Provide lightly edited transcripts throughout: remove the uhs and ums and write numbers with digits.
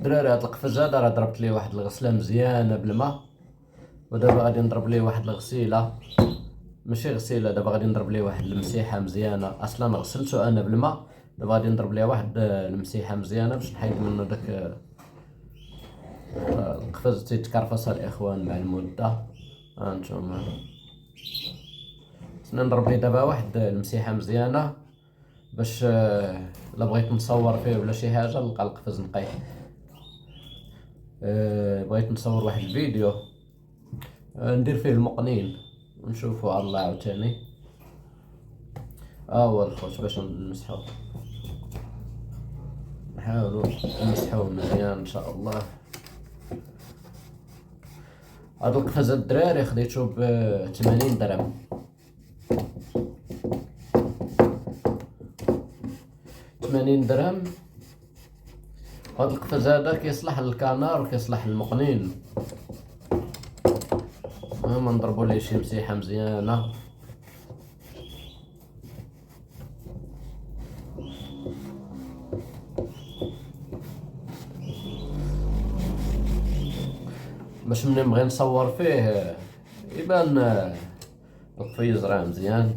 دراري هاد القفز هذا راه ضربت ليه واحد الغسله مزيانه بالماء، ودابا غادي نضرب ليه واحد الغسيله، ماشي غسيله، دابا غادي نضرب ليه واحد المسيحه مزيانه. اصلا غسلته انا بالماء، دابا غادي نضرب ليه واحد المسيحه مزيانه باش نحيد منه داك القفز تيتكرفس الاخوان مع المده. ها نتوما خصنا نضرب ليه دابا واحد المسيحه مزيانه باش الا بغيت نصور فيه ولا شي حاجه نلقى القفز نقي. بغيت نصور واحد الفيديو ندير فيه المقنين ونشوفو على الله عاوتاني. هو الخوت باش نمسحوه، نحاولو نمسحوه مزيان ان شاء الله. هاد القفز الدراري خديتو ب 80 درهم. 80 درهم. هاد القفز هذا كيصلح للكنار وكيصلح للمقنين. المهم نضربو ليه شي مسيحه مزيانه. باش ملي نبغي نصور فيه يبان القفيز راه مزيان.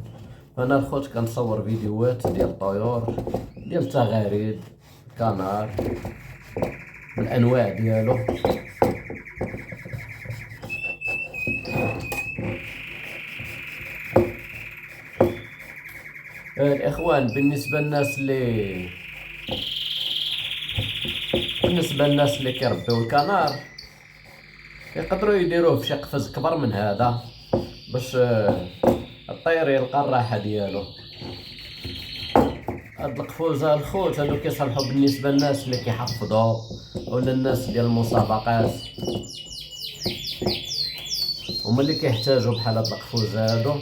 انا الخوت كنصور فيديوهات ديال الطيور، ديال التغاريد، كنار بالانواع ديالو. الاخوان بالنسبه للناس اللي كيربيو الكنار يقدروا يديروه في شي قفز كبر من هذا باش الطير يلقى الراحه ديالو. هاد القفوزه الخوت هادو كيصلحوا بالنسبه للناس اللي كيحفظوا ولا الناس ديال المسابقات، هما اللي كيحتاجوا بحال هاد القفوزه هادو.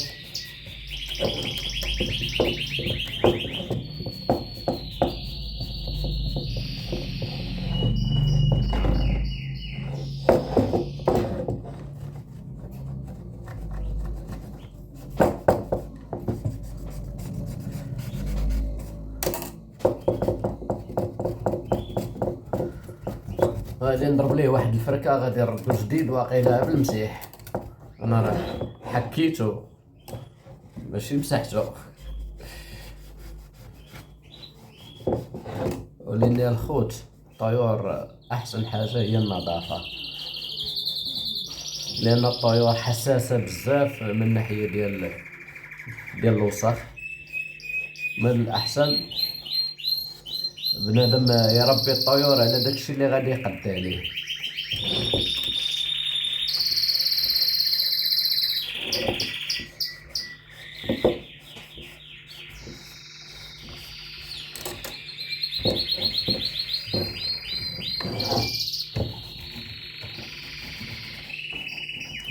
غادي نضرب ليه واحد الفركه، غادي نردو جديد واقيلا بالمسيح. انا راه حكيتو ماشي مسحتو. ولين الخوت الطيور احسن حاجه هي النظافه، لان الطيور حساسه بزاف من الناحيه ديال الوسخ. من الاحسن بنادم يربي الطيور على داكشي اللي غادي يقد عليه.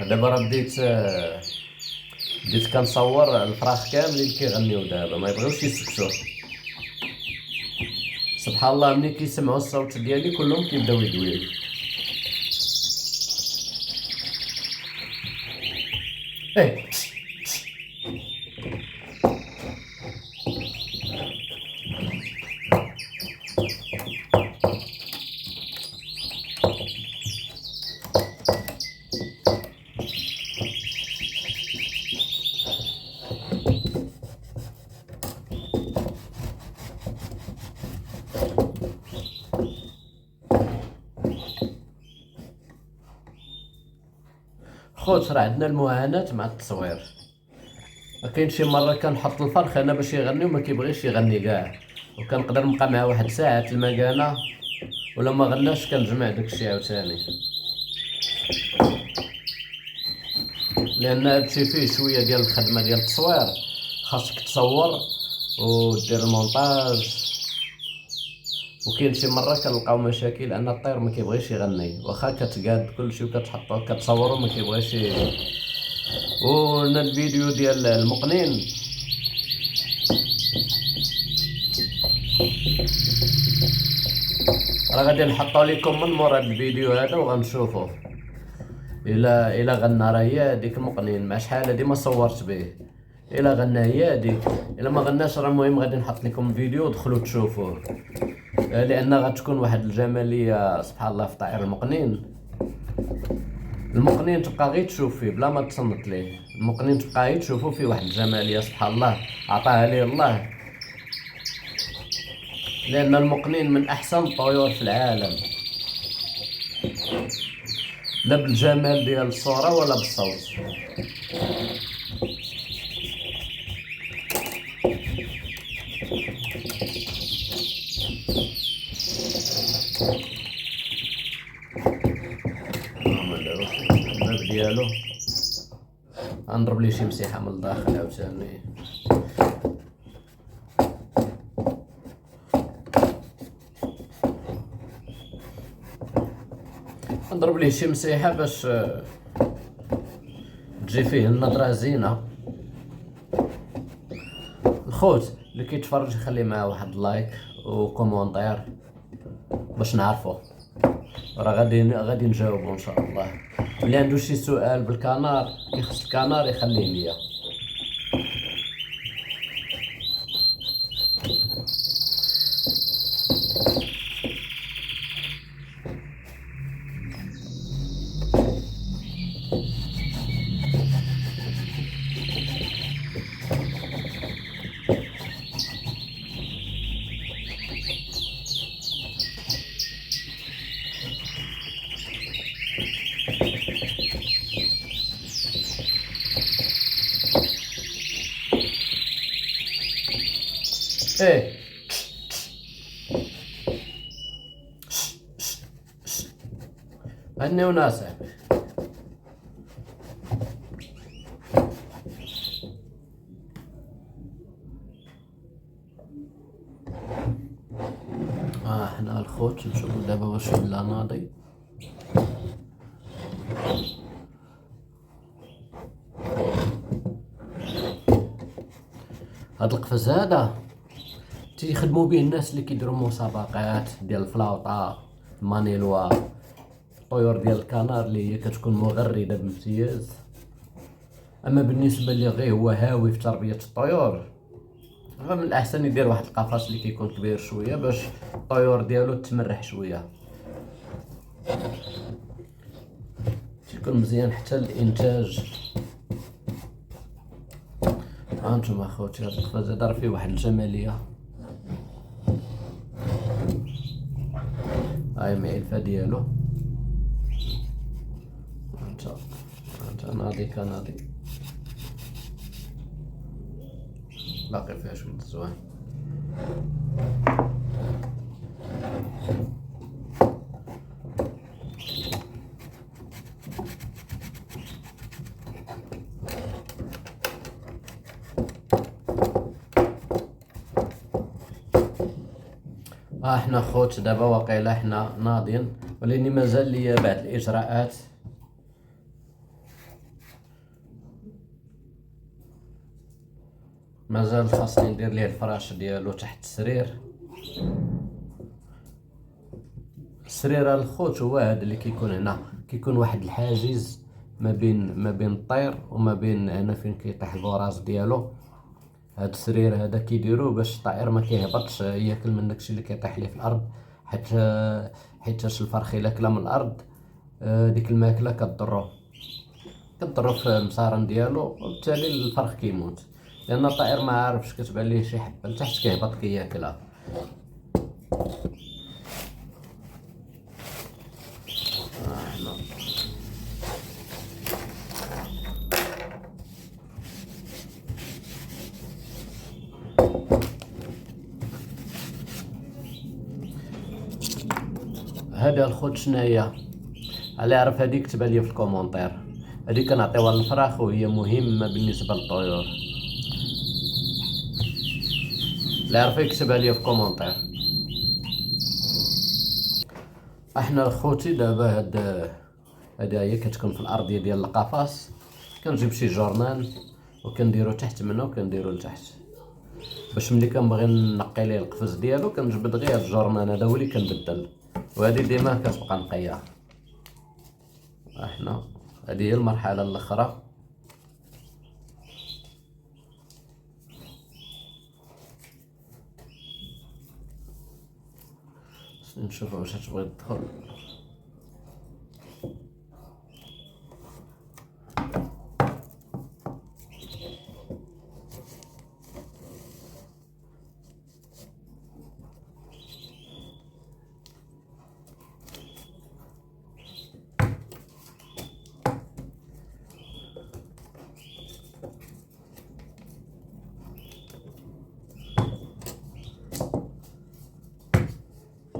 دابا راه بديت كنصور الفراخ كاملين كيغنيو دابا ما يبغيوش يسكتوا. سبحان الله ملي كيسمعوا الصوت ديالي كلهم كيبداو يدويو. خوت راه عندنا المعاناة مع التصوير. كاين شي مره كنحط الفرخ انا باش يغني وما كيبغيش يغني كاع، وكنقدر نبقى معاه واحد ساعه المكانه، ولا ما غناش كنجمع داكشي عاوتاني، لان هادشي فيه شويه ديال الخدمه ديال التصوير. خاصك تصور ودير المونتاج. وكاين شي مره كنلقاو مشاكل ان الطير ما كيبغيش يغني، واخا كتقاد كلشي وكتحطو كتصورو ما كيبغيش الفيديو ديال المقنين راه غادي نحطو لكم من مورا الفيديو هذا وغنشوفوه. الا غنى راه هي هذيك المقنين مع شحال هادي ما صورت به. الا غنى يادي، الا ما غناش راه المهم غادي نحط لكم الفيديو دخلوا تشوفوه، لان غتكون واحد الجماليه سبحان الله في طائر المقنين تبقى غير تشوف فيه بلا ما تصنت ليه. المقنين تبقى غير تشوفوا فيه واحد الجماليه سبحان الله عطاها ليه الله، لان المقنين من احسن الطيور في العالم، لا بالجمال ديال الصوره ولا بالصوت. الباب ديالو غنضرب ليه شي مسيحه من الداخل عاوتاني. نضرب ليه شي مسيحه باش تجي فيه النظره زينه. الخوت اللي كيتفرج يخلي معاه واحد اللايك وكومونتير باش نعرفو، راه غادي نجاوبو ان شاء الله. اللي عنده شي سؤال بالكنار يخص الكنار يخليه ليا. ايه هني وناسك. حنا الخوت نشوفو دابا واش ولا ناضي. هاد القفز هذا تيخدموا به الناس اللي كيديروا مسابقات ديال الفلاوطه، المانيلوا، الطيور ديال الكنار اللي هي كتكون مغرده بامتياز. اما بالنسبه لي غير هو هاوي في تربيه الطيور، فمن الاحسن يدير واحد القفص اللي كيكون كبير شويه باش الطيور ديالو تمرح شويه، تيكون مزيان حتى الانتاج. هانتوما اخوتي هاد القفص هذا راه فيه واحد الجماليه. هاي معلفه ديالو، انت ناضي كناضي باقي فيها شويه الزوان. حنا خوت دابا واقيلا حنا ناضين، ولكن مازال ليا بعض الاجراءات. مازال خاصني ندير ليه الفراش ديالو تحت السرير. السرير الخوت هو هذا اللي كيكون هنا، كيكون واحد الحاجز ما بين الطير وما بين هنا فين كيطيح البراز ديالو. هاد السرير هذا كيديروه باش الطائر ما كيهبطش ياكل من داكشي اللي كيطيح ليه في الارض، حيت الفرخ الا كلا من الارض ديك الماكله كضرو في المصارن ديالو، وبالتالي الفرخ كيموت، لان الطائر ما عارفش كتبان ليه شي حبه لتحت كيهبط كياكلها. هذا الخوت شناهي اللي يعرف هادي كتبها لي في الكومونتير. هادي كنعطيوها للفراخ وهي مهمه بالنسبه للطيور، اللي يعرف يكتبها لي في الكومونتير. احنا الخوتي دابا هاد هي كتكون في الارضيه ديال القفص، كنجيب شي جورنال وكنديرو تحت منه وكنديرو لتحت باش ملي كنبغي نقي ليه القفز ديالو كنجبد غير الجورنال هذا هو اللي كنبدل، وهذه ديما كتبقى نقيه. احنا هذه هي المرحله الاخرى. نشوفوا واش تبغي تدخل.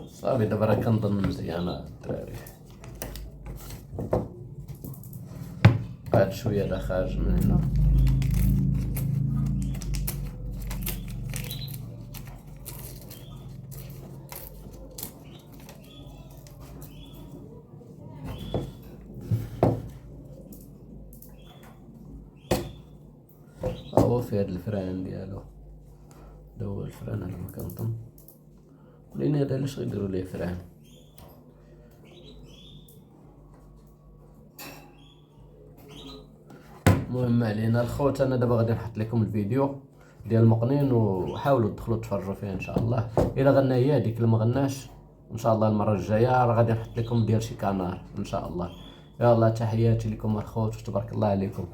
صافي دابا راه كنظن مزيانة الدراري. قعد شوية دا خارج من هنا. هو في هاد الفران ديالو، هدا هو الفران على ما كنظن، لأن هدا علاش غيديرو ليه فران. المهم علينا الخوت، انا دابا غادي نحط لكم الفيديو ديال المقنين وحاولوا تدخلوا تفرجوا فيه ان شاء الله. الا غنى هي هذيك، اللي ما غناش ان شاء الله المره الجايه راه غادي نحط لكم ديال شي كانار ان شاء الله. يلا تحياتي لكم الخوت وتبارك الله عليكم.